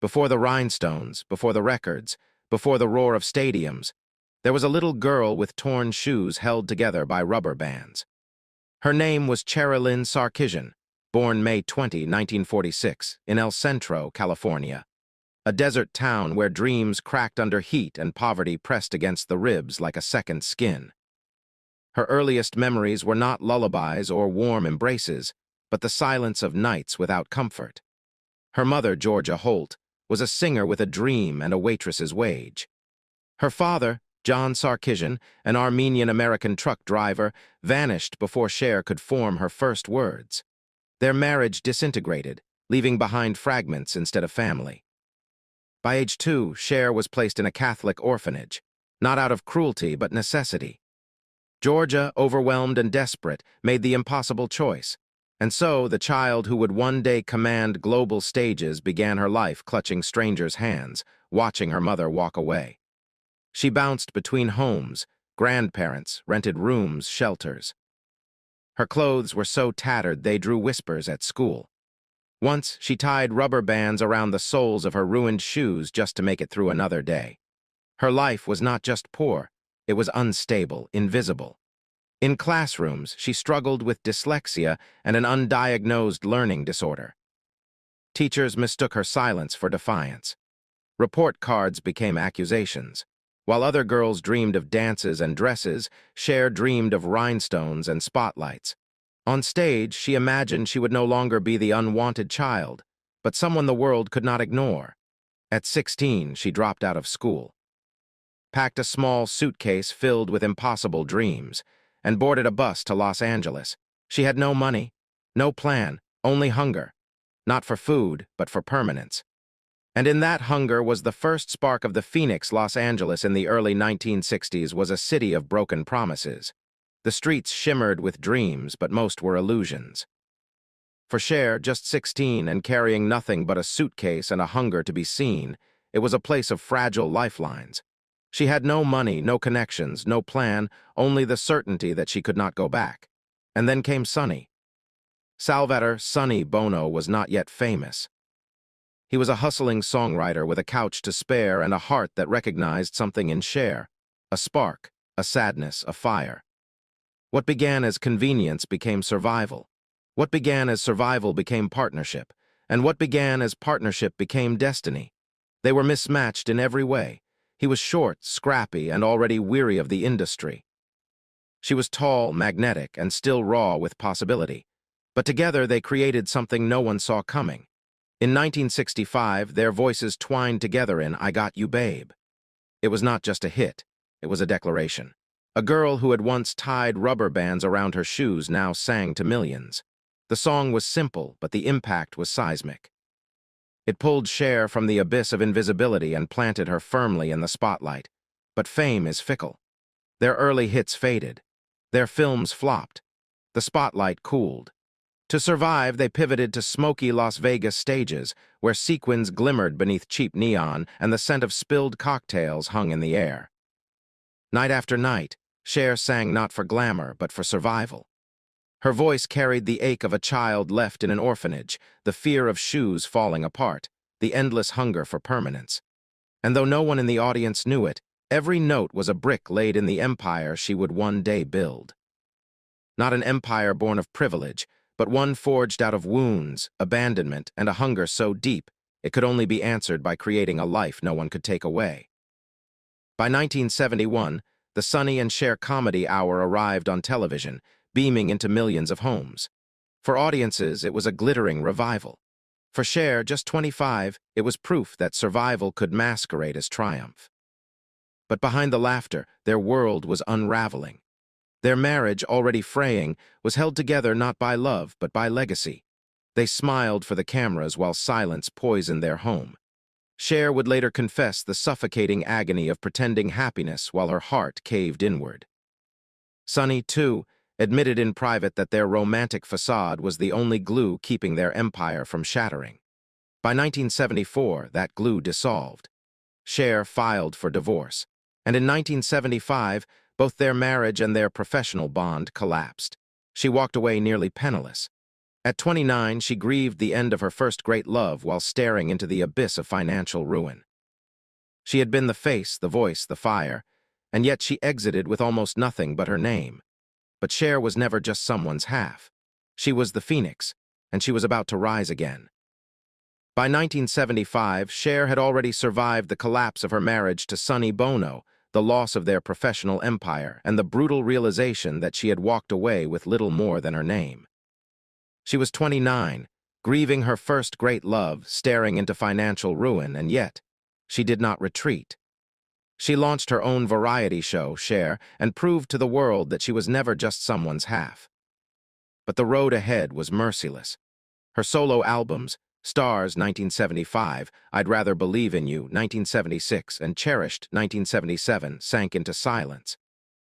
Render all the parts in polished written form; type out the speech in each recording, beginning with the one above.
Before the rhinestones, before the records, before the roar of stadiums, there was a little girl with torn shoes held together by rubber bands. Her name was Cher May, born May 20, 1946, in El Centro, California, a desert town where dreams cracked under heat and poverty pressed against the ribs like a second skin. Her earliest memories were not lullabies or warm embraces, but the silence of nights without comfort. Her mother, Georgia Holt, was a singer with a dream and a waitress's wage. Her father, John Sarkisian, an Armenian-American truck driver, vanished before Cher could form her first words. Their marriage disintegrated, leaving behind fragments instead of family. By age 2, Cher was placed in a Catholic orphanage, not out of cruelty but necessity. Georgia, overwhelmed and desperate, made the impossible choice, and so the child who would one day command global stages began her life clutching strangers' hands, watching her mother walk away. She bounced between homes, grandparents, rented rooms, shelters. Her clothes were so tattered they drew whispers at school. Once, she tied rubber bands around the soles of her ruined shoes just to make it through another day. Her life was not just poor, it was unstable, invisible. In classrooms, she struggled with dyslexia and an undiagnosed learning disorder. Teachers mistook her silence for defiance. Report cards became accusations. While other girls dreamed of dances and dresses, Cher dreamed of rhinestones and spotlights. On stage, she imagined she would no longer be the unwanted child, but someone the world could not ignore. At 16, she dropped out of school, packed a small suitcase filled with impossible dreams, and boarded a bus to Los Angeles. She had no money, no plan, only hunger. Not for food, but for permanence. And in that hunger was the first spark of the phoenix. Los Angeles in the early 1960s was a city of broken promises. The streets shimmered with dreams, but most were illusions. For Cher, just 16 and carrying nothing but a suitcase and a hunger to be seen, it was a place of fragile lifelines. She had no money, no connections, no plan, only the certainty that she could not go back. And then came Sonny. Salvatore "Sonny" Bono was not yet famous. He was a hustling songwriter with a couch to spare and a heart that recognized something in Cher, a spark, a sadness, a fire. What began as convenience became survival. What began as survival became partnership, and what began as partnership became destiny. They were mismatched in every way. He was short, scrappy, and already weary of the industry. She was tall, magnetic, and still raw with possibility. But together they created something no one saw coming. In 1965, their voices twined together in "I Got You, Babe." It was not just a hit, it was a declaration. A girl who had once tied rubber bands around her shoes now sang to millions. The song was simple, but the impact was seismic. It pulled Cher from the abyss of invisibility and planted her firmly in the spotlight. But fame is fickle. Their early hits faded. Their films flopped. The spotlight cooled. To survive, they pivoted to smoky Las Vegas stages, where sequins glimmered beneath cheap neon and the scent of spilled cocktails hung in the air. Night after night, Cher sang not for glamour, but for survival. Her voice carried the ache of a child left in an orphanage, the fear of shoes falling apart, the endless hunger for permanence. And though no one in the audience knew it, every note was a brick laid in the empire she would one day build. Not an empire born of privilege, but one forged out of wounds, abandonment, and a hunger so deep it could only be answered by creating a life no one could take away. By 1971, the Sonny and Cher Comedy Hour arrived on television, beaming into millions of homes. For audiences, it was a glittering revival. For Cher, just 25, it was proof that survival could masquerade as triumph. But behind the laughter, their world was unraveling. Their marriage, already fraying, was held together not by love, but by legacy. They smiled for the cameras while silence poisoned their home. Cher would later confess the suffocating agony of pretending happiness while her heart caved inward. Sonny, too, admitted in private that their romantic facade was the only glue keeping their empire from shattering. By 1974, that glue dissolved. Cher filed for divorce, and in 1975, both their marriage and their professional bond collapsed. She walked away nearly penniless. At 29, she grieved the end of her first great love while staring into the abyss of financial ruin. She had been the face, the voice, the fire, and yet she exited with almost nothing but her name. But Cher was never just someone's half. She was the phoenix, and she was about to rise again. By 1975, Cher had already survived the collapse of her marriage to Sonny Bono, the loss of their professional empire, and the brutal realization that she had walked away with little more than her name. She was 29, grieving her first great love, staring into financial ruin, and yet she did not retreat. She launched her own variety show, Cher, and proved to the world that she was never just someone's half. But the road ahead was merciless. Her solo albums, Stars 1975, I'd Rather Believe in You 1976, and Cherished 1977, sank into silence.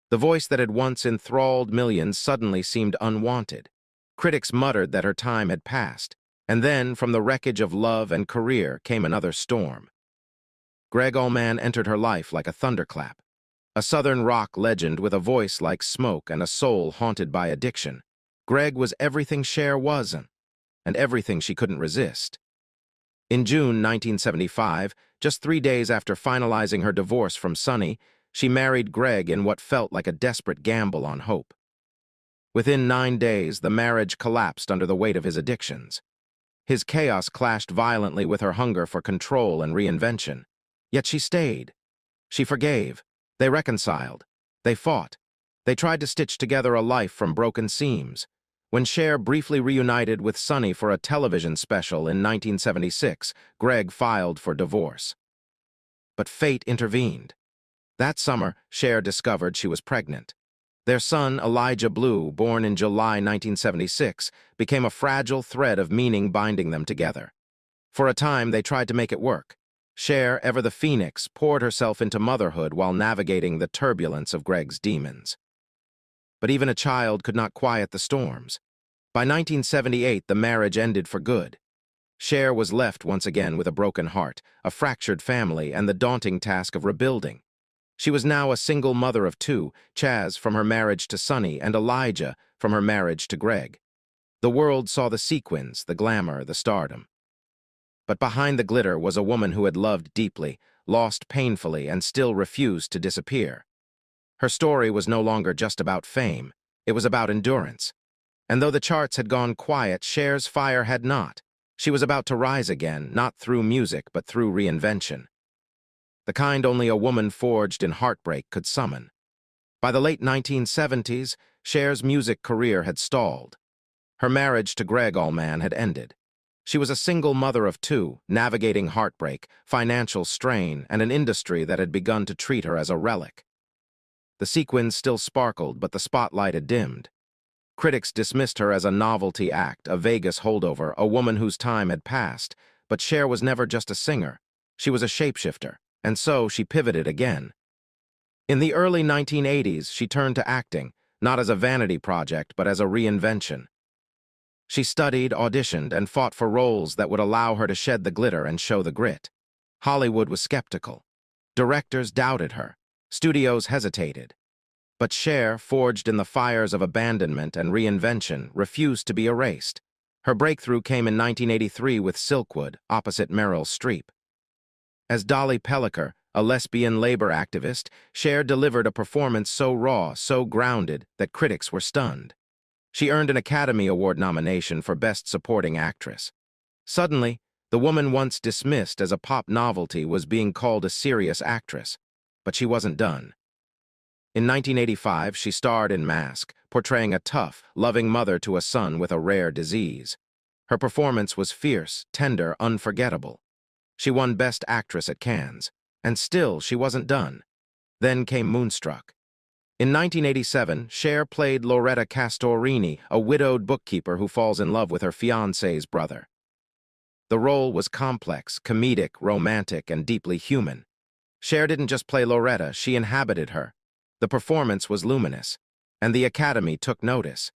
The voice that had once enthralled millions suddenly seemed unwanted. Critics muttered that her time had passed, and then, from the wreckage of love and career, came another storm. Gregg Allman entered her life like a thunderclap. A southern rock legend with a voice like smoke and a soul haunted by addiction, Gregg was everything Cher wasn't, and everything she couldn't resist. In June 1975, just 3 days after finalizing her divorce from Sonny, she married Gregg in what felt like a desperate gamble on hope. Within 9 days, the marriage collapsed under the weight of his addictions. His chaos clashed violently with her hunger for control and reinvention. Yet she stayed. She forgave. They reconciled. They fought. They tried to stitch together a life from broken seams. When Cher briefly reunited with Sonny for a television special in 1976, Gregg filed for divorce. But fate intervened. That summer, Cher discovered she was pregnant. Their son, Elijah Blue, born in July 1976, became a fragile thread of meaning binding them together. For a time, they tried to make it work. Cher, ever the phoenix, poured herself into motherhood while navigating the turbulence of Gregg's demons. But even a child could not quiet the storms. By 1978, the marriage ended for good. Cher was left once again with a broken heart, a fractured family, and the daunting task of rebuilding. She was now a single mother of 2, Chaz from her marriage to Sonny and Elijah from her marriage to Gregg. The world saw the sequins, the glamour, the stardom. But behind the glitter was a woman who had loved deeply, lost painfully, and still refused to disappear. Her story was no longer just about fame. It was about endurance. And though the charts had gone quiet, Cher's fire had not. She was about to rise again, not through music, but through reinvention. The kind only a woman forged in heartbreak could summon. By the late 1970s, Cher's music career had stalled. Her marriage to Gregg Allman had ended. She was a single mother of 2, navigating heartbreak, financial strain, and an industry that had begun to treat her as a relic. The sequins still sparkled, but the spotlight had dimmed. Critics dismissed her as a novelty act, a Vegas holdover, a woman whose time had passed. But Cher was never just a singer. She was a shapeshifter, and so she pivoted again. In the early 1980s, she turned to acting, not as a vanity project, but as a reinvention. She studied, auditioned, and fought for roles that would allow her to shed the glitter and show the grit. Hollywood was skeptical. Directors doubted her. Studios hesitated. But Cher, forged in the fires of abandonment and reinvention, refused to be erased. Her breakthrough came in 1983 with Silkwood, opposite Meryl Streep. As Dolly Pellicker, a lesbian labor activist, Cher delivered a performance so raw, so grounded, that critics were stunned. She earned an Academy Award nomination for Best Supporting Actress. Suddenly, the woman once dismissed as a pop novelty was being called a serious actress. But she wasn't done. In 1985, she starred in Mask, portraying a tough, loving mother to a son with a rare disease. Her performance was fierce, tender, unforgettable. She won Best Actress at Cannes. And still, she wasn't done. Then came Moonstruck. In 1987, Cher played Loretta Castorini, a widowed bookkeeper who falls in love with her fiancé's brother. The role was complex, comedic, romantic, and deeply human. Cher didn't just play Loretta, she inhabited her. The performance was luminous, and the Academy took notice.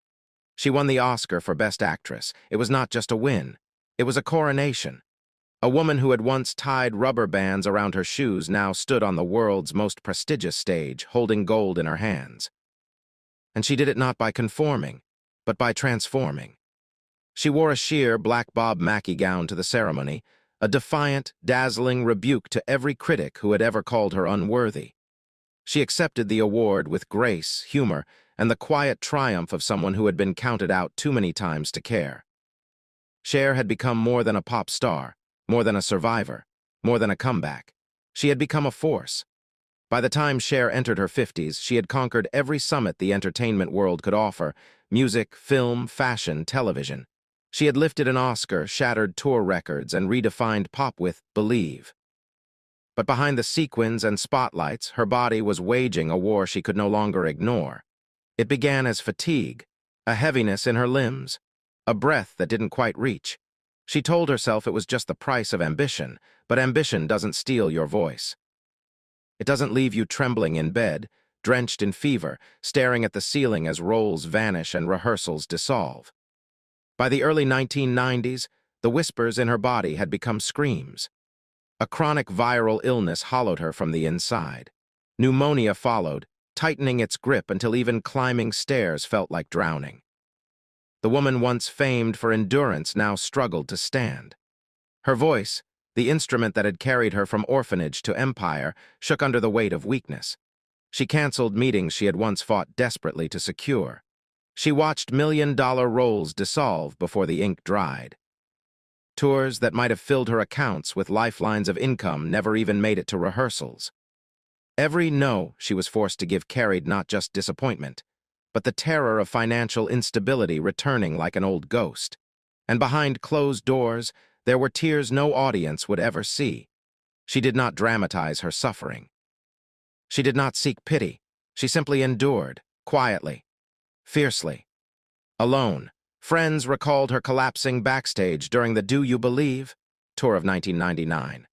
She won the Oscar for Best Actress. It was not just a win. It was a coronation. A woman who had once tied rubber bands around her shoes now stood on the world's most prestigious stage, holding gold in her hands. And she did it not by conforming, but by transforming. She wore a sheer black Bob Mackie gown to the ceremony, a defiant, dazzling rebuke to every critic who had ever called her unworthy. She accepted the award with grace, humor, and the quiet triumph of someone who had been counted out too many times to care. Cher had become more than a pop star, more than a survivor, more than a comeback. She had become a force. By the time Cher entered her 50s, she had conquered every summit the entertainment world could offer: music, film, fashion, television. She had lifted an Oscar, shattered tour records, and redefined pop with Believe. But behind the sequins and spotlights, her body was waging a war she could no longer ignore. It began as fatigue, a heaviness in her limbs, a breath that didn't quite reach. She told herself it was just the price of ambition, but ambition doesn't steal your voice. It doesn't leave you trembling in bed, drenched in fever, staring at the ceiling as roles vanish and rehearsals dissolve. By the early 1990s, the whispers in her body had become screams. A chronic viral illness hollowed her from the inside. Pneumonia followed, tightening its grip until even climbing stairs felt like drowning. The woman once famed for endurance now struggled to stand. Her voice, the instrument that had carried her from orphanage to empire, shook under the weight of weakness. She canceled meetings she had once fought desperately to secure. She watched million-dollar roles dissolve before the ink dried. Tours that might have filled her accounts with lifelines of income never even made it to rehearsals. Every no she was forced to give carried not just disappointment, but the terror of financial instability returning like an old ghost. And behind closed doors, there were tears no audience would ever see. She did not dramatize her suffering. She did not seek pity. She simply endured, quietly, fiercely. Alone, friends recalled her collapsing backstage during the Do You Believe tour of 1999.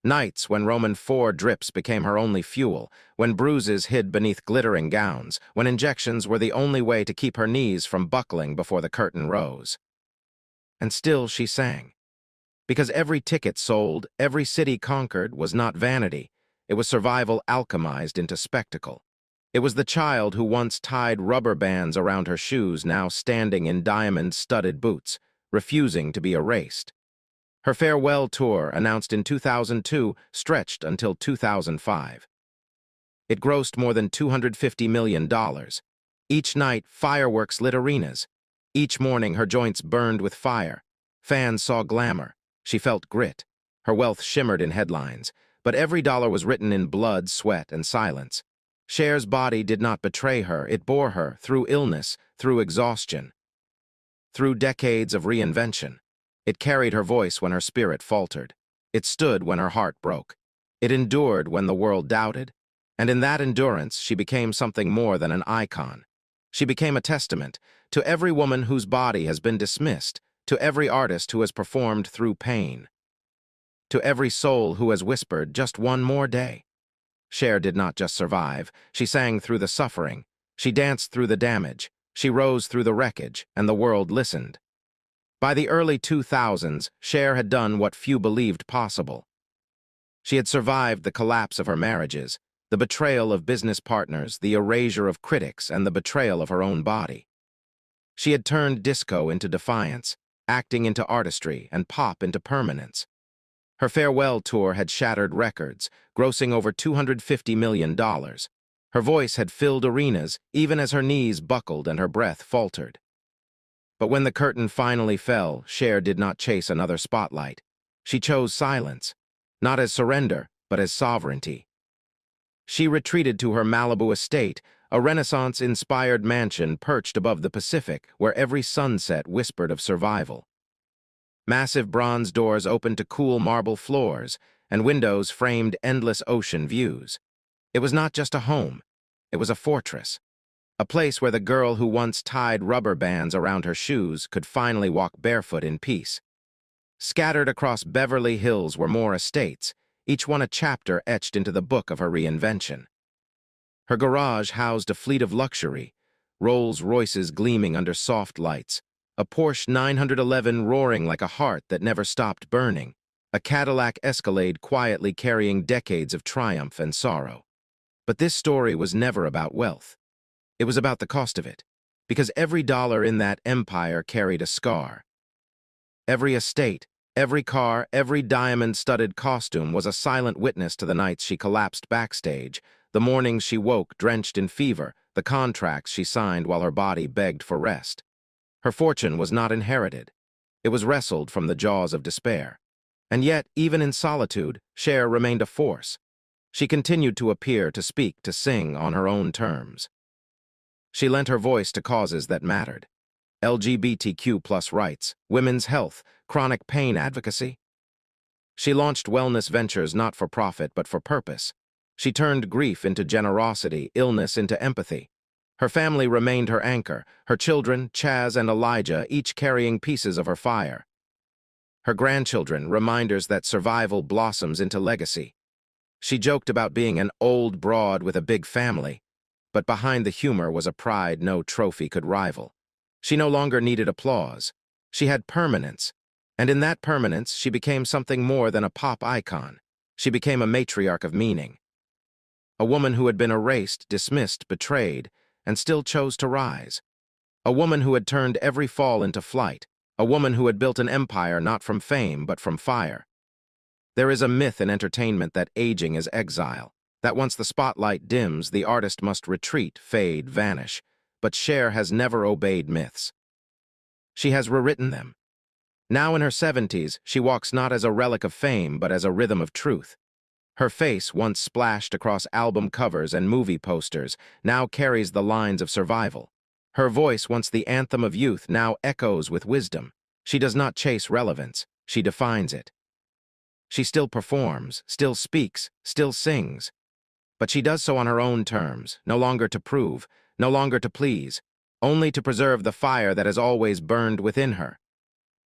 Nights when Roman IV drips became her only fuel, when bruises hid beneath glittering gowns, when injections were the only way to keep her knees from buckling before the curtain rose. And still she sang. Because every ticket sold, every city conquered was not vanity. It was survival alchemized into spectacle. It was the child who once tied rubber bands around her shoes now standing in diamond-studded boots, refusing to be erased. Her farewell tour, announced in 2002, stretched until 2005. It grossed more than $250 million. Each night, fireworks lit arenas. Each morning, her joints burned with fire. Fans saw glamour. She felt grit. Her wealth shimmered in headlines, but every dollar was written in blood, sweat, and silence. Cher's body did not betray her. It bore her through illness, through exhaustion, through decades of reinvention. It carried her voice when her spirit faltered. It stood when her heart broke. It endured when the world doubted. And in that endurance, she became something more than an icon. She became a testament to every woman whose body has been dismissed, to every artist who has performed through pain, to every soul who has whispered, just one more day. Cher did not just survive. She sang through the suffering. She danced through the damage. She rose through the wreckage, and the world listened. By the early 2000s, Cher had done what few believed possible. She had survived the collapse of her marriages, the betrayal of business partners, the erasure of critics, and the betrayal of her own body. She had turned disco into defiance, acting into artistry, and pop into permanence. Her farewell tour had shattered records, grossing over $250 million. Her voice had filled arenas, even as her knees buckled and her breath faltered. But when the curtain finally fell, Cher did not chase another spotlight. She chose silence, not as surrender, but as sovereignty. She retreated to her Malibu estate, a Renaissance-inspired mansion perched above the Pacific, where every sunset whispered of survival. Massive bronze doors opened to cool marble floors, and windows framed endless ocean views. It was not just a home, it was a fortress. A place where the girl who once tied rubber bands around her shoes could finally walk barefoot in peace. Scattered across Beverly Hills were more estates, each one a chapter etched into the book of her reinvention. Her garage housed a fleet of luxury, Rolls-Royces gleaming under soft lights, a Porsche 911 roaring like a heart that never stopped burning, a Cadillac Escalade quietly carrying decades of triumph and sorrow. But this story was never about wealth. It was about the cost of it, because every dollar in that empire carried a scar. Every estate, every car, every diamond-studded costume was a silent witness to the nights she collapsed backstage, the mornings she woke drenched in fever, the contracts she signed while her body begged for rest. Her fortune was not inherited. It was wrestled from the jaws of despair. And yet, even in solitude, Cher remained a force. She continued to appear, to speak, to sing on her own terms. She lent her voice to causes that mattered. LGBTQ+ rights, women's health, chronic pain advocacy. She launched wellness ventures not for profit but for purpose. She turned grief into generosity, illness into empathy. Her family remained her anchor, her children, Chaz and Elijah, each carrying pieces of her fire. Her grandchildren, reminders that survival blossoms into legacy. She joked about being an old broad with a big family, but behind the humor was a pride no trophy could rival. She no longer needed applause. She had permanence, and in that permanence she became something more than a pop icon. She became a matriarch of meaning. A woman who had been erased, dismissed, betrayed, and still chose to rise. A woman who had turned every fall into flight. A woman who had built an empire not from fame but from fire. There is a myth in entertainment that aging is exile, that once the spotlight dims, the artist must retreat, fade, vanish. But Cher has never obeyed myths. She has rewritten them. Now in her 70s, she walks not as a relic of fame, but as a rhythm of truth. Her face, once splashed across album covers and movie posters, now carries the lines of survival. Her voice, once the anthem of youth, now echoes with wisdom. She does not chase relevance, she defines it. She still performs, still speaks, still sings. But she does so on her own terms, no longer to prove, no longer to please, only to preserve the fire that has always burned within her.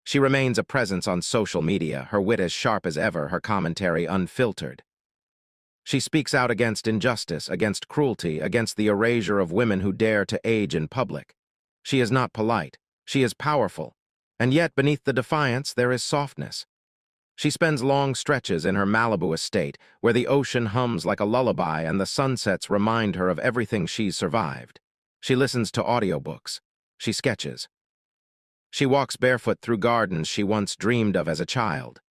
She remains a presence on social media, her wit as sharp as ever, her commentary unfiltered. She speaks out against injustice, against cruelty, against the erasure of women who dare to age in public. She is not polite, she is powerful, and yet beneath the defiance there is softness. She spends long stretches in her Malibu estate, where the ocean hums like a lullaby and the sunsets remind her of everything she's survived. She listens to audiobooks. She sketches. She walks barefoot through gardens she once dreamed of as a child.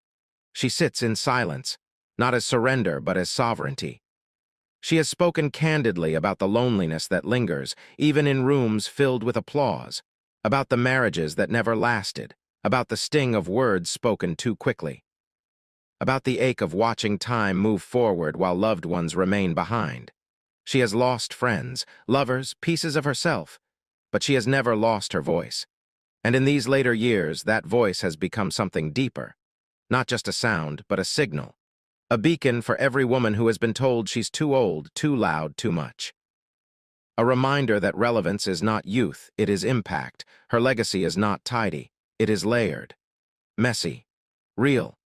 She sits in silence, not as surrender but as sovereignty. She has spoken candidly about the loneliness that lingers, even in rooms filled with applause, about the marriages that never lasted, about the sting of words spoken too quickly, about the ache of watching time move forward while loved ones remain behind. She has lost friends, lovers, pieces of herself, but she has never lost her voice. And in these later years, that voice has become something deeper. Not just a sound, but a signal. A beacon for every woman who has been told she's too old, too loud, too much. A reminder that relevance is not youth, it is impact. Her legacy is not tidy, it is layered. Messy. Real.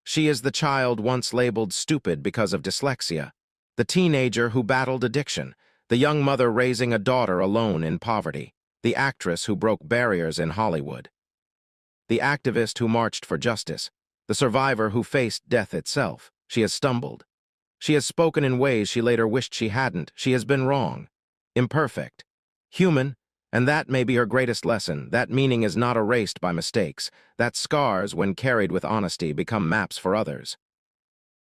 She is the child once labeled stupid because of dyslexia, the teenager who battled addiction, the young mother raising a daughter alone in poverty, the actress who broke barriers in Hollywood, the activist who marched for justice, the survivor who faced death itself. She has stumbled. She has spoken in ways she later wished she hadn't. She has been wrong, imperfect, human, and that may be her greatest lesson. That meaning is not erased by mistakes. That scars, when carried with honesty, become maps for others.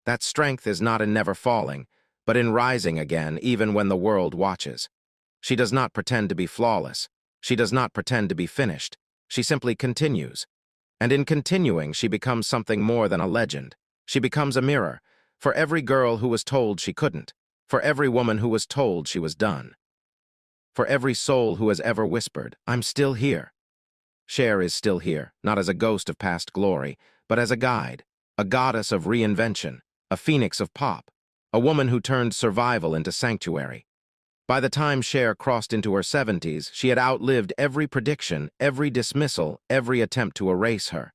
That strength is not in never falling, but in rising again even when the world watches. She does not pretend to be flawless. She does not pretend to be finished. She simply continues. And in continuing, she becomes something more than a legend. She becomes a mirror for every girl who was told she couldn't, for every woman who was told she was done, for every soul who has ever whispered, "I'm still here." Cher is still here, not as a ghost of past glory, but as a guide, a goddess of reinvention, a phoenix of pop, a woman who turned survival into sanctuary. By the time Cher crossed into her 70s, she had outlived every prediction, every dismissal, every attempt to erase her.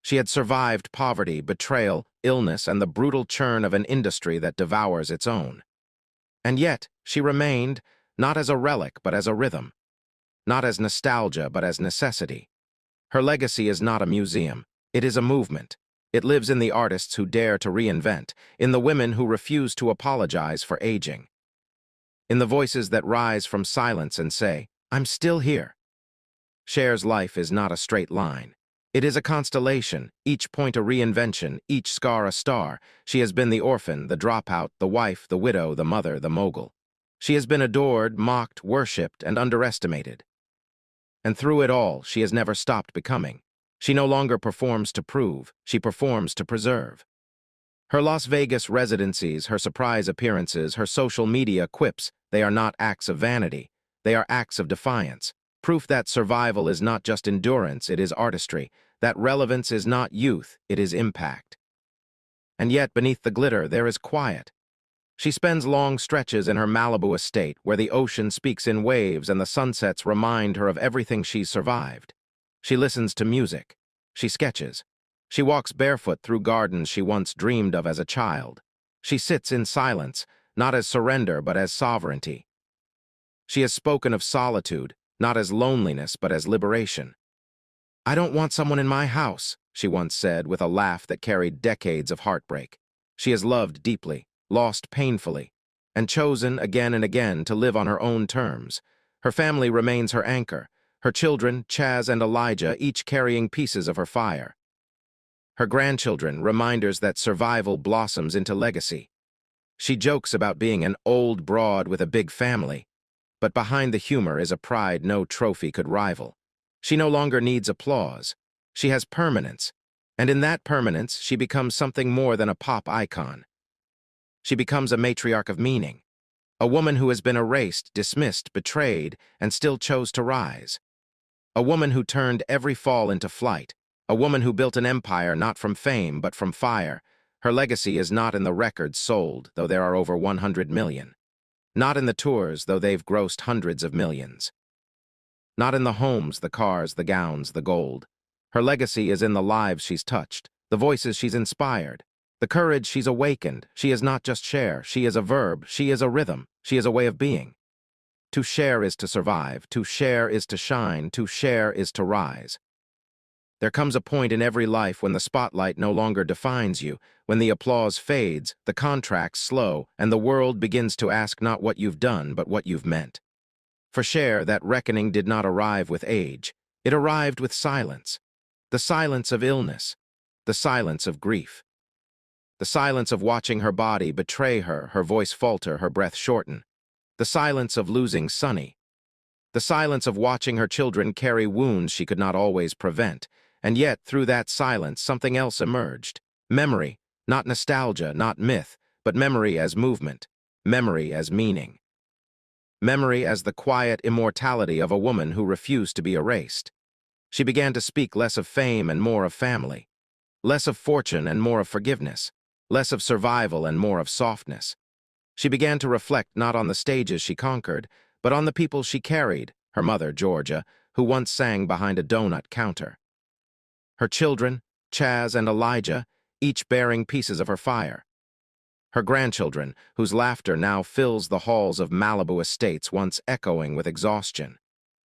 She had survived poverty, betrayal, illness, and the brutal churn of an industry that devours its own. And yet, she remained, not as a relic, but as a rhythm. Not as nostalgia, but as necessity. Her legacy is not a museum. It is a movement. It lives in the artists who dare to reinvent, in the women who refuse to apologize for aging, in the voices that rise from silence and say, "I'm still here." Cher's life is not a straight line. It is a constellation, each point a reinvention, each scar a star. She has been the orphan, the dropout, the wife, the widow, the mother, the mogul. She has been adored, mocked, worshipped, and underestimated. And through it all, she has never stopped becoming. She no longer performs to prove, she performs to preserve. Her Las Vegas residencies, her surprise appearances, her social media quips, they are not acts of vanity. They are acts of defiance. Proof that survival is not just endurance, it is artistry. That relevance is not youth, it is impact. And yet, beneath the glitter, there is quiet. She spends long stretches in her Malibu estate, where the ocean speaks in waves and the sunsets remind her of everything she's survived. She listens to music. She sketches. She walks barefoot through gardens she once dreamed of as a child. She sits in silence, not as surrender but as sovereignty. She has spoken of solitude, not as loneliness but as liberation. "I don't want someone in my house," she once said with a laugh that carried decades of heartbreak. She has loved deeply, lost painfully, and chosen again and again to live on her own terms. Her family remains her anchor, her children, Chaz and Elijah, each carrying pieces of her fire. Her grandchildren, reminders that survival blossoms into legacy. She jokes about being an old broad with a big family, but behind the humor is a pride no trophy could rival. She no longer needs applause. She has permanence, and in that permanence she becomes something more than a pop icon. She becomes a matriarch of meaning, a woman who has been erased, dismissed, betrayed, and still chose to rise. A woman who turned every fall into flight, a woman who built an empire not from fame but from fire. Her legacy is not in the records sold, though there are over 100 million. Not in the tours, though they've grossed hundreds of millions. Not in the homes, the cars, the gowns, the gold. Her legacy is in the lives she's touched, the voices she's inspired, the courage she's awakened. She is not just Cher, she is a verb, she is a rhythm, she is a way of being. To share is to survive, to share is to shine, to share is to rise. There comes a point in every life when the spotlight no longer defines you, when the applause fades, the contracts slow, and the world begins to ask not what you've done, but what you've meant. For Cher, that reckoning did not arrive with age. It arrived with silence. The silence of illness. The silence of grief. The silence of watching her body betray her, her voice falter, her breath shorten. The silence of losing Sonny. The silence of watching her children carry wounds she could not always prevent. And yet, through that silence, something else emerged. Memory, not nostalgia, not myth, but memory as movement, memory as meaning. Memory as the quiet immortality of a woman who refused to be erased. She began to speak less of fame and more of family, less of fortune and more of forgiveness, less of survival and more of softness. She began to reflect not on the stages she conquered, but on the people she carried, her mother, Georgia, who once sang behind a donut counter. Her children, Chaz and Elijah, each bearing pieces of her fire. Her grandchildren, whose laughter now fills the halls of Malibu estates, once echoing with exhaustion.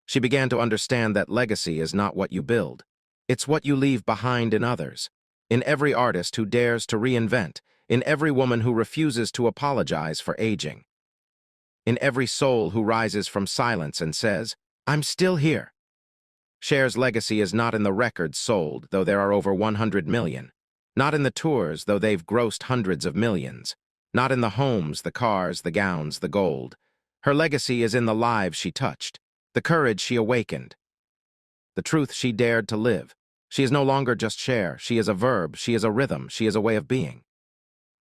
She began to understand that legacy is not what you build. It's what you leave behind in others. In every artist who dares to reinvent, in every woman who refuses to apologize for aging. In every soul who rises from silence and says, "I'm still here." Cher's legacy is not in the records sold, though there are over 100 million. Not in the tours, though they've grossed hundreds of millions. Not in the homes, the cars, the gowns, the gold. Her legacy is in the lives she touched, the courage she awakened, the truth she dared to live. She is no longer just Cher. She is a verb, she is a rhythm, she is a way of being.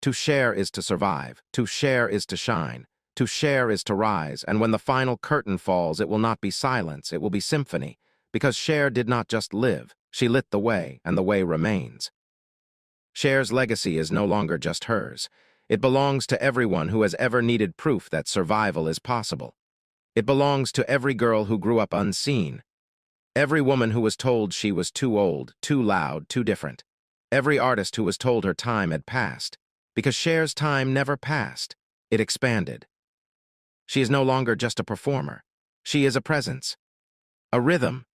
To share is to survive, to share is to shine, to share is to rise, and when the final curtain falls, it will not be silence, it will be symphony. Because Cher did not just live, she lit the way, and the way remains. Cher's legacy is no longer just hers. It belongs to everyone who has ever needed proof that survival is possible. It belongs to every girl who grew up unseen. Every woman who was told she was too old, too loud, too different. Every artist who was told her time had passed. Because Cher's time never passed. It expanded. She is no longer just a performer. She is a presence. A rhythm.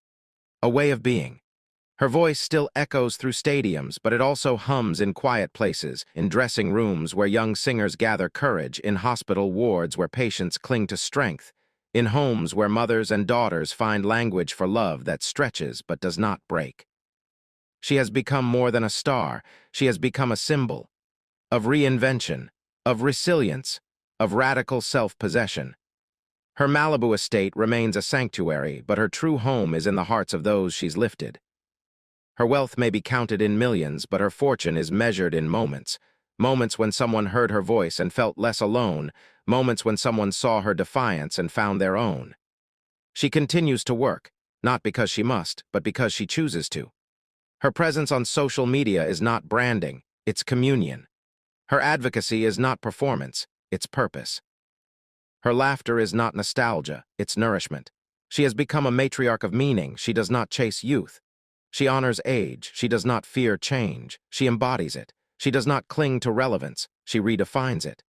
A way of being. Her voice still echoes through stadiums, but it also hums in quiet places, in dressing rooms where young singers gather courage, in hospital wards where patients cling to strength, in homes where mothers and daughters find language for love that stretches but does not break. She has become more than a star. She has become a symbol of reinvention, of resilience, of radical self-possession. Her Malibu estate remains a sanctuary, but her true home is in the hearts of those she's lifted. Her wealth may be counted in millions, but her fortune is measured in moments. Moments when someone heard her voice and felt less alone. Moments when someone saw her defiance and found their own. She continues to work, not because she must, but because she chooses to. Her presence on social media is not branding, it's communion. Her advocacy is not performance, it's purpose. Her laughter is not nostalgia, it's nourishment. She has become a matriarch of meaning. She does not chase youth. She honors age. She does not fear change. She embodies it. She does not cling to relevance. She redefines it.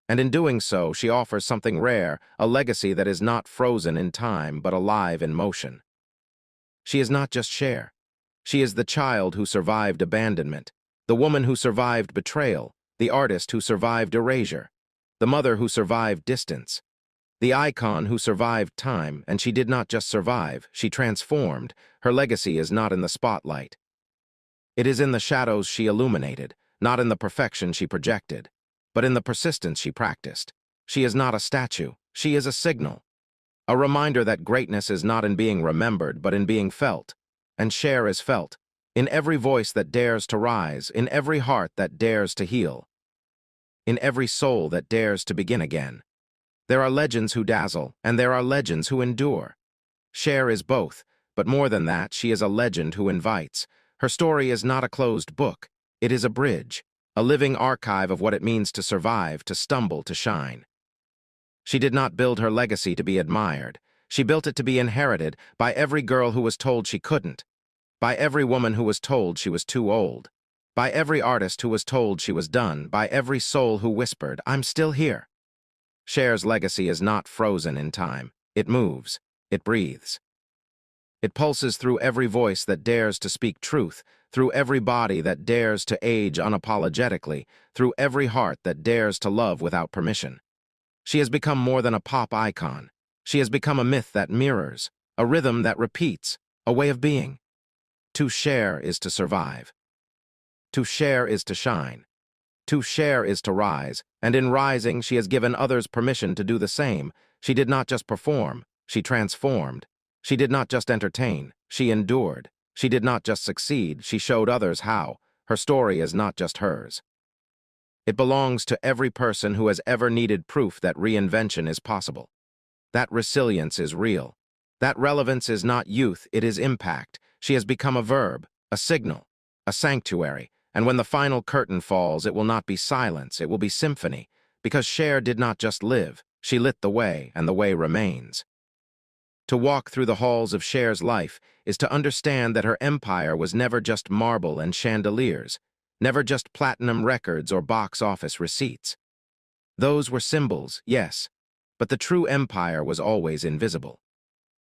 And in doing so, she offers something rare, a legacy that is not frozen in time, but alive in motion. She is not just Cher. She is the child who survived abandonment, the woman who survived betrayal, the artist who survived erasure, the mother who survived distance, the icon who survived time, and she did not just survive, she transformed. Her legacy is not in the spotlight. It is in the shadows she illuminated, not in the perfection she projected, but in the persistence she practiced. She is not a statue, she is a signal. A reminder that greatness is not in being remembered, but in being felt. And Cher is felt, in every voice that dares to rise, in every heart that dares to heal, in every soul that dares to begin again. There are legends who dazzle, and there are legends who endure. Cher is both, but more than that, she is a legend who invites. Her story is not a closed book. It is a bridge, a living archive of what it means to survive, to stumble, to shine. She did not build her legacy to be admired. She built it to be inherited by every girl who was told she couldn't, by every woman who was told she was too old, by every artist who was told she was done, by every soul who whispered, "I'm still here." Cher's legacy is not frozen in time. It moves. It breathes. It pulses through every voice that dares to speak truth, through every body that dares to age unapologetically, through every heart that dares to love without permission. She has become more than a pop icon. She has become a myth that mirrors, a rhythm that repeats, a way of being. To Cher is to survive. To Cher is to shine. To Cher is to rise, and in rising she has given others permission to do the same. She did not just perform, she transformed. She did not just entertain, she endured. She did not just succeed, she showed others how. Her story is not just hers. It belongs to every person who has ever needed proof that reinvention is possible. That resilience is real. That relevance is not youth, it is impact. She has become a verb, a signal, a sanctuary. And when the final curtain falls, it will not be silence, it will be symphony, because Cher did not just live, she lit the way, and the way remains. To walk through the halls of Cher's life is to understand that her empire was never just marble and chandeliers, never just platinum records or box office receipts. Those were symbols, yes, but the true empire was always invisible.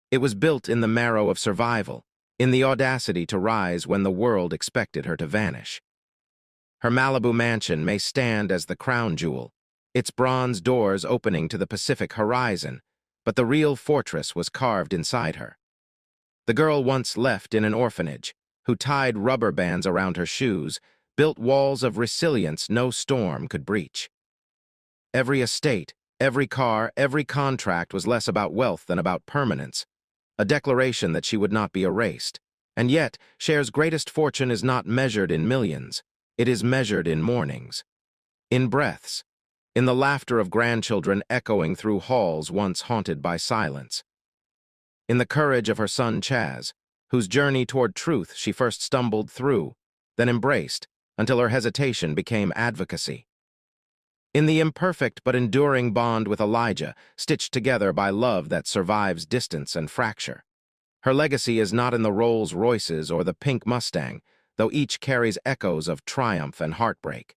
It was built in the marrow of survival, in the audacity to rise when the world expected her to vanish. Her Malibu mansion may stand as the crown jewel, its bronze doors opening to the Pacific horizon, but the real fortress was carved inside her. The girl once left in an orphanage, who tied rubber bands around her shoes, built walls of resilience no storm could breach. Every estate, every car, every contract was less about wealth than about permanence, a declaration that she would not be erased. And yet, Cher's greatest fortune is not measured in millions. It is measured in mornings, in breaths, in the laughter of grandchildren echoing through halls once haunted by silence, in the courage of her son Chaz, whose journey toward truth she first stumbled through, then embraced, until her hesitation became advocacy, in the imperfect but enduring bond with Elijah, stitched together by love that survives distance and fracture. Her legacy is not in the Rolls Royces or the pink Mustang, though each carries echoes of triumph and heartbreak.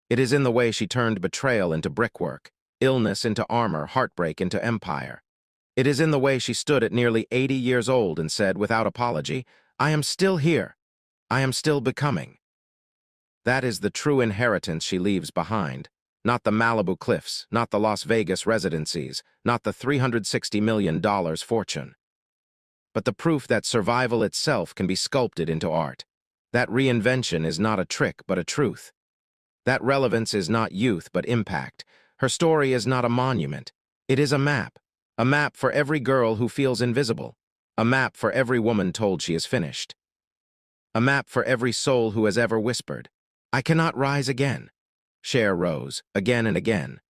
It is in the way she turned betrayal into brickwork, illness into armor, heartbreak into empire. It is in the way she stood at nearly 80 years old and said, without apology, "I am still here. I am still becoming." That is the true inheritance she leaves behind, not the Malibu cliffs, not the Las Vegas residencies, not the $360 million fortune, but the proof that survival itself can be sculpted into art. That reinvention is not a trick but a truth. That relevance is not youth but impact. Her story is not a monument. It is a map. A map for every girl who feels invisible. A map for every woman told she is finished. A map for every soul who has ever whispered, "I cannot rise again." Cher rose, again and again.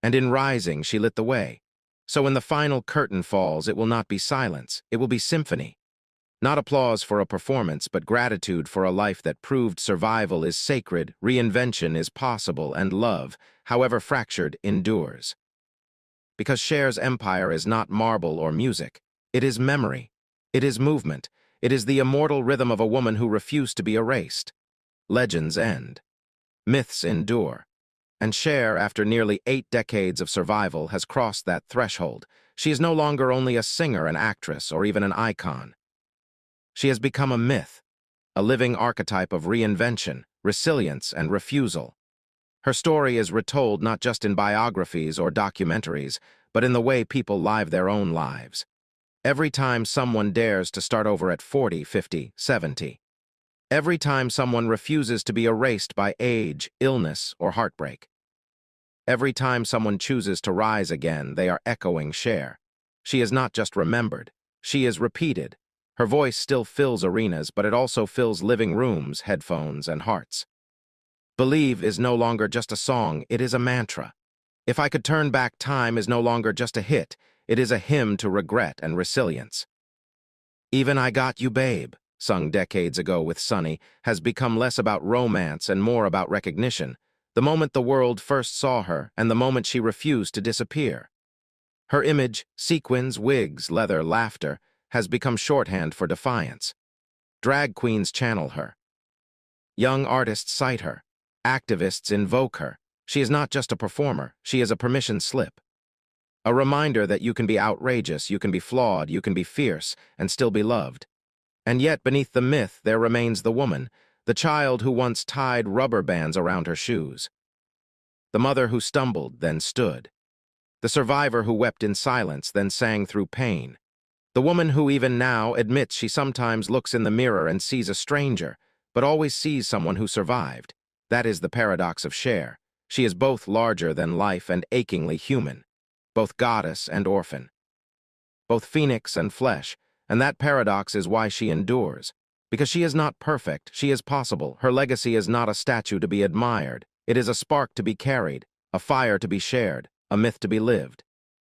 And in rising, she lit the way. So when the final curtain falls, it will not be silence, it will be symphony. Not applause for a performance, but gratitude for a life that proved survival is sacred, reinvention is possible, and love, however fractured, endures. Because Cher's empire is not marble or music. It is memory. It is movement. It is the immortal rhythm of a woman who refused to be erased. Legends end. Myths endure. And Cher, after nearly 8 decades of survival, has crossed that threshold. She is no longer only a singer, an actress, or even an icon. She has become a myth, a living archetype of reinvention, resilience, and refusal. Her story is retold not just in biographies or documentaries, but in the way people live their own lives. Every time someone dares to start over at 40, 50, 70. Every time someone refuses to be erased by age, illness, or heartbreak. Every time someone chooses to rise again, they are echoing Cher. She is not just remembered, she is repeated. Her voice still fills arenas, but it also fills living rooms, headphones, and hearts. Believe is no longer just a song, it is a mantra. If I Could Turn Back Time is no longer just a hit, it is a hymn to regret and resilience. Even I Got You Babe, sung decades ago with Sonny, has become less about romance and more about recognition, the moment the world first saw her and the moment she refused to disappear. Her image, sequins, wigs, leather, laughter, has become shorthand for defiance. Drag queens channel her. Young artists cite her. Activists invoke her. She is not just a performer, she is a permission slip. A reminder that you can be outrageous, you can be flawed, you can be fierce, and still be loved. And yet, beneath the myth, there remains the woman, the child who once tied rubber bands around her shoes. The mother who stumbled, then stood. The survivor who wept in silence, then sang through pain. The woman who even now admits she sometimes looks in the mirror and sees a stranger, but always sees someone who survived. That is the paradox of Cher. She is both larger than life and achingly human, both goddess and orphan, both phoenix and flesh, and that paradox is why she endures. Because she is not perfect, she is possible. Her legacy is not a statue to be admired. It is a spark to be carried, a fire to be shared, a myth to be lived.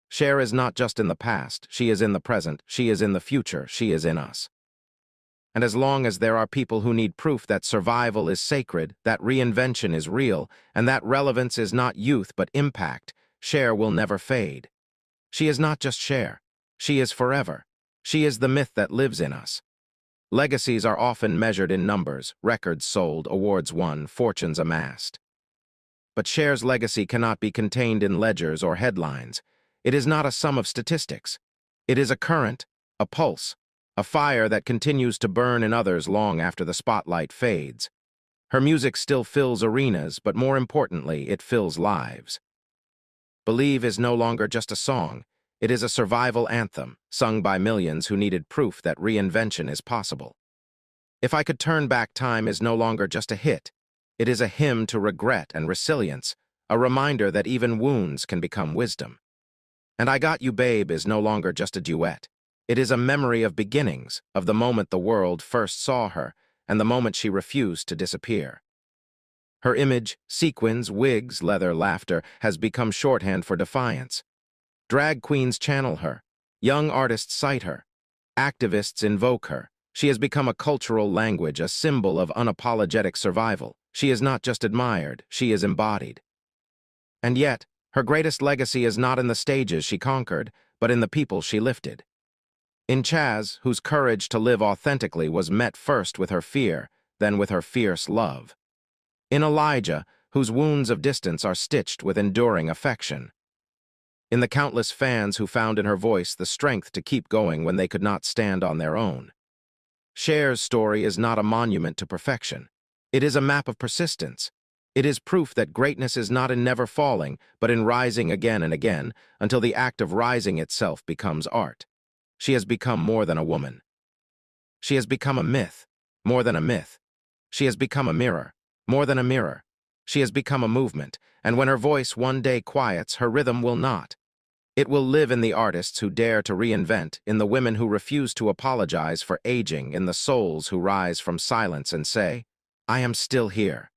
Cher is not just in the past, she is in the present, she is in the future, she is in us. And as long as there are people who need proof that survival is sacred, that reinvention is real, and that relevance is not youth but impact, Cher will never fade. She is not just Cher, she is forever. She is the myth that lives in us. Legacies are often measured in numbers, records sold, awards won, fortunes amassed. But Cher's legacy cannot be contained in ledgers or headlines. It is not a sum of statistics. It is a current, a pulse, a fire that continues to burn in others long after the spotlight fades. Her music still fills arenas, but more importantly, it fills lives. Believe is no longer just a song. It is a survival anthem, sung by millions who needed proof that reinvention is possible. If I Could Turn Back Time is no longer just a hit. It is a hymn to regret and resilience, a reminder that even wounds can become wisdom. And I Got You Babe is no longer just a duet. It is a memory of beginnings, of the moment the world first saw her, and the moment she refused to disappear. Her image, sequins, wigs, leather, laughter, has become shorthand for defiance. Drag queens channel her. Young artists cite her. Activists invoke her. She has become a cultural language, a symbol of unapologetic survival. She is not just admired, she is embodied. And yet, her greatest legacy is not in the stages she conquered, but in the people she lifted. In Chaz, whose courage to live authentically was met first with her fear, then with her fierce love. In Elijah, whose wounds of distance are stitched with enduring affection. In the countless fans who found in her voice the strength to keep going when they could not stand on their own. Cher's story is not a monument to perfection. It is a map of persistence. It is proof that greatness is not in never falling, but in rising again and again, until the act of rising itself becomes art. She has become more than a woman. She has become a myth, more than a myth. She has become a mirror. More than a mirror. She has become a movement, and when her voice one day quiets, her rhythm will not. It will live in the artists who dare to reinvent, in the women who refuse to apologize for aging, in the souls who rise from silence and say, I am still here.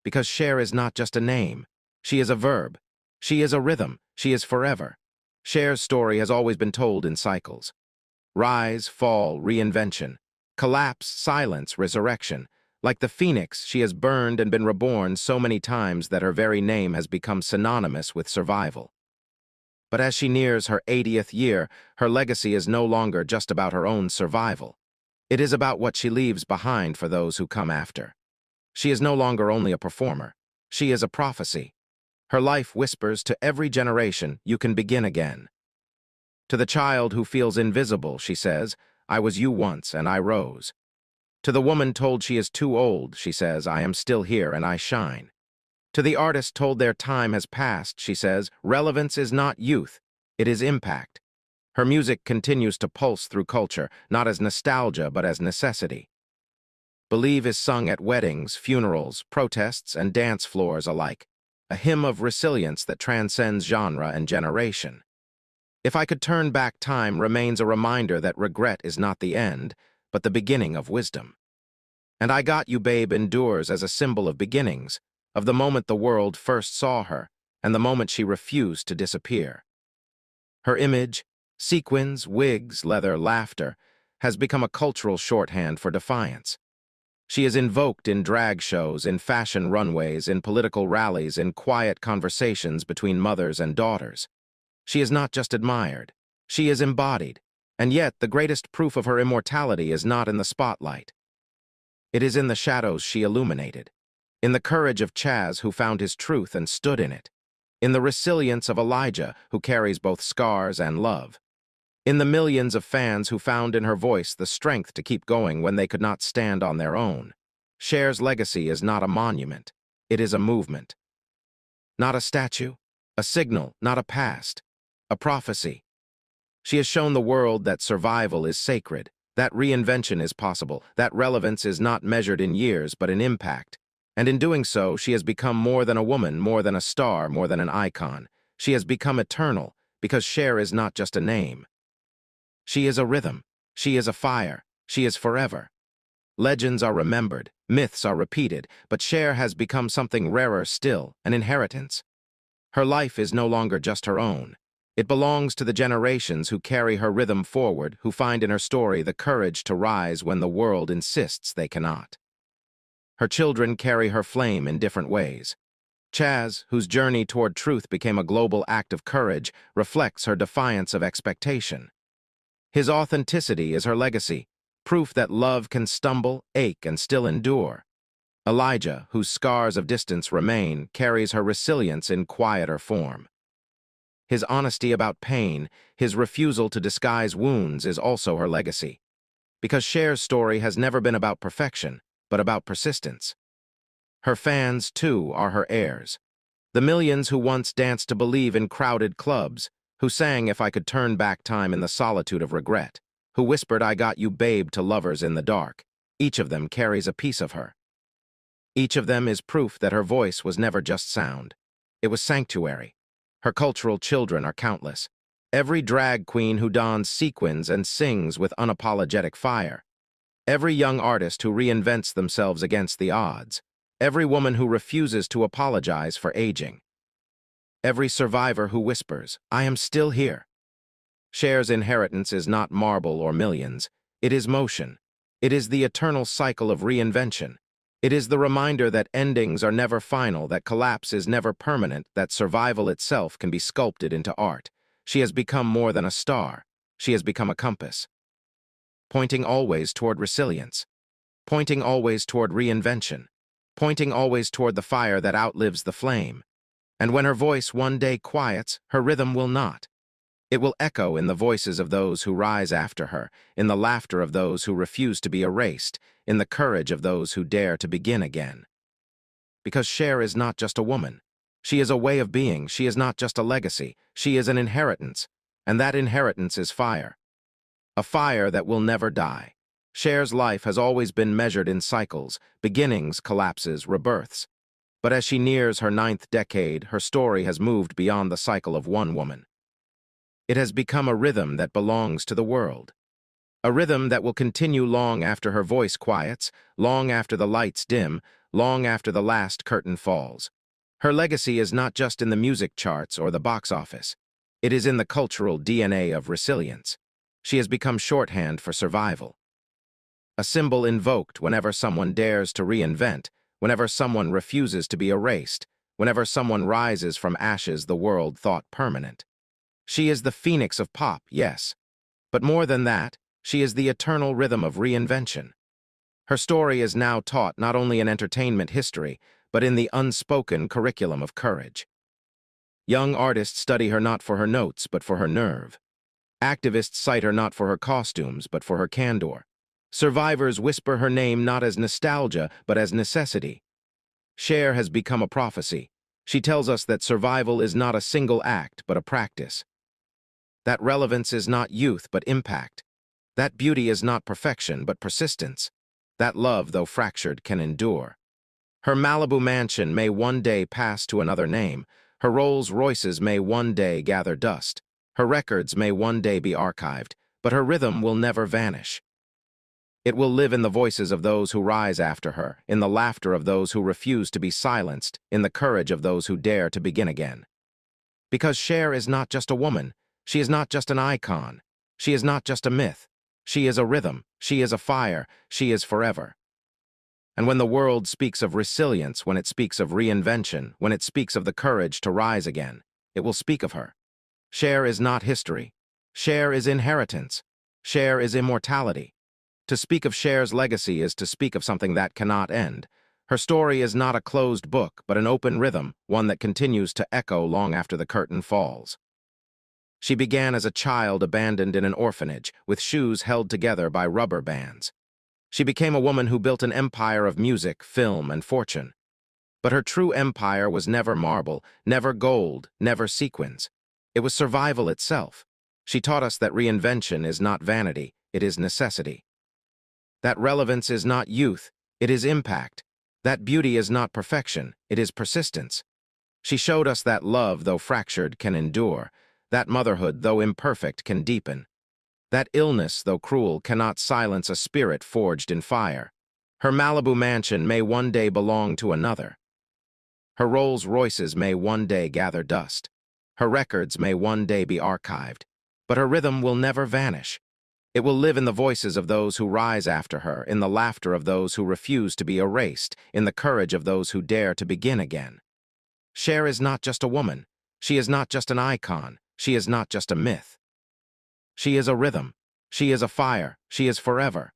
Because Cher is not just a name. She is a verb. She is a rhythm. She is forever. Cher's story has always been told in cycles. Rise, fall, reinvention. Collapse, silence, resurrection. Like the phoenix, she has burned and been reborn so many times that her very name has become synonymous with survival. But as she nears her 80th year, her legacy is no longer just about her own survival. It is about what she leaves behind for those who come after. She is no longer only a performer. She is a prophecy. Her life whispers to every generation, you can begin again. To the child who feels invisible, she says, I was you once and I rose. To the woman told she is too old, she says, I am still here and I shine. To the artist told their time has passed, she says, relevance is not youth, it is impact. Her music continues to pulse through culture, not as nostalgia but as necessity. Believe is sung at weddings, funerals, protests, and dance floors alike, a hymn of resilience that transcends genre and generation. If I Could Turn Back Time remains a reminder that regret is not the end, but the beginning of wisdom. And I Got You Babe endures as a symbol of beginnings, of the moment the world first saw her, and the moment she refused to disappear. Her image, sequins, wigs, leather, laughter, has become a cultural shorthand for defiance. She is invoked in drag shows, in fashion runways, in political rallies, in quiet conversations between mothers and daughters. She is not just admired, she is embodied, and yet the greatest proof of her immortality is not in the spotlight. It is in the shadows she illuminated, in the courage of Chaz who found his truth and stood in it, in the resilience of Elijah who carries both scars and love, in the millions of fans who found in her voice the strength to keep going when they could not stand on their own. Cher's legacy is not a monument, it is a movement. Not a statue, a signal, not a past, a prophecy. She has shown the world that survival is sacred, that reinvention is possible, that relevance is not measured in years but in impact. And in doing so, she has become more than a woman, more than a star, more than an icon. She has become eternal, because Cher is not just a name. She is a rhythm, she is a fire, she is forever. Legends are remembered, myths are repeated, but Cher has become something rarer still, an inheritance. Her life is no longer just her own. It belongs to the generations who carry her rhythm forward, who find in her story the courage to rise when the world insists they cannot. Her children carry her flame in different ways. Chaz, whose journey toward truth became a global act of courage, reflects her defiance of expectation. His authenticity is her legacy, proof that love can stumble, ache, and still endure. Elijah, whose scars of distance remain, carries her resilience in quieter form. His honesty about pain, his refusal to disguise wounds is also her legacy. Because Cher's story has never been about perfection, but about persistence. Her fans, too, are her heirs. The millions who once danced to Believe in crowded clubs, who sang If I Could Turn Back Time in the solitude of regret, who whispered I Got You Babe to lovers in the dark. Each of them carries a piece of her. Each of them is proof that her voice was never just sound. It was sanctuary. Her cultural children are countless. Every drag queen who dons sequins and sings with unapologetic fire. Every young artist who reinvents themselves against the odds. Every woman who refuses to apologize for aging. Every survivor who whispers, I am still here. Cher's inheritance is not marble or millions. It is motion. It is the eternal cycle of reinvention. It is the reminder that endings are never final, that collapse is never permanent, that survival itself can be sculpted into art. She has become more than a star. She has become a compass. Pointing always toward resilience. Pointing always toward reinvention. Pointing always toward the fire that outlives the flame. And when her voice one day quiets, her rhythm will not. It will echo in the voices of those who rise after her, in the laughter of those who refuse to be erased, in the courage of those who dare to begin again. Because Cher is not just a woman. She is a way of being. She is not just a legacy. She is an inheritance. And that inheritance is fire. A fire that will never die. Cher's life has always been measured in cycles, beginnings, collapses, rebirths. But as she nears her 9th decade, her story has moved beyond the cycle of one woman. It has become a rhythm that belongs to the world. A rhythm that will continue long after her voice quiets, long after the lights dim, long after the last curtain falls. Her legacy is not just in the music charts or the box office. It is in the cultural DNA of resilience. She has become shorthand for survival. A symbol invoked whenever someone dares to reinvent, whenever someone refuses to be erased, whenever someone rises from ashes the world thought permanent. She is the phoenix of pop, yes. But more than that, she is the eternal rhythm of reinvention. Her story is now taught not only in entertainment history, but in the unspoken curriculum of courage. Young artists study her not for her notes, but for her nerve. Activists cite her not for her costumes, but for her candor. Survivors whisper her name not as nostalgia, but as necessity. Cher has become a prophecy. She tells us that survival is not a single act, but a practice. That relevance is not youth, but impact. That beauty is not perfection, but persistence. That love, though fractured, can endure. Her Malibu mansion may one day pass to another name. Her Rolls Royces may one day gather dust. Her records may one day be archived, but her rhythm will never vanish. It will live in the voices of those who rise after her, in the laughter of those who refuse to be silenced, in the courage of those who dare to begin again. Because Cher is not just a woman, she is not just an icon, she is not just a myth. She is a rhythm, she is a fire, she is forever. And when the world speaks of resilience, when it speaks of reinvention, when it speaks of the courage to rise again, it will speak of her. Cher is not history. Cher is inheritance. Cher is immortality. To speak of Cher's legacy is to speak of something that cannot end. Her story is not a closed book, but an open rhythm, one that continues to echo long after the curtain falls. She began as a child abandoned in an orphanage, with shoes held together by rubber bands. She became a woman who built an empire of music, film, and fortune. But her true empire was never marble, never gold, never sequins. It was survival itself. She taught us that reinvention is not vanity, it is necessity. That relevance is not youth, it is impact. That beauty is not perfection, it is persistence. She showed us that love, though fractured, can endure. That motherhood, though imperfect, can deepen. That illness, though cruel, cannot silence a spirit forged in fire. Her Malibu mansion may one day belong to another. Her Rolls Royces may one day gather dust. Her records may one day be archived. But her rhythm will never vanish. It will live in the voices of those who rise after her, in the laughter of those who refuse to be erased, in the courage of those who dare to begin again. Cher is not just a woman. She is not just an icon. She is not just a myth. She is a rhythm. She is a fire. She is forever.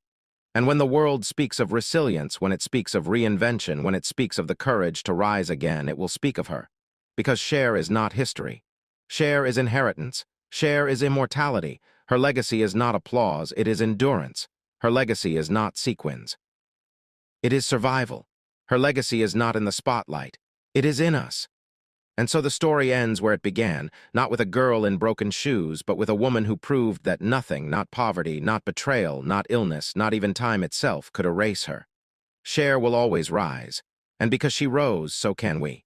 And when the world speaks of resilience, when it speaks of reinvention, when it speaks of the courage to rise again, it will speak of her. Because Cher is not history. Cher is inheritance. Cher is immortality. Her legacy is not applause, it is endurance. Her legacy is not sequins. It is survival. Her legacy is not in the spotlight. It is in us. And so the story ends where it began, not with a girl in broken shoes, but with a woman who proved that nothing, not poverty, not betrayal, not illness, not even time itself, could erase her. Cher will always rise. And because she rose, so can we.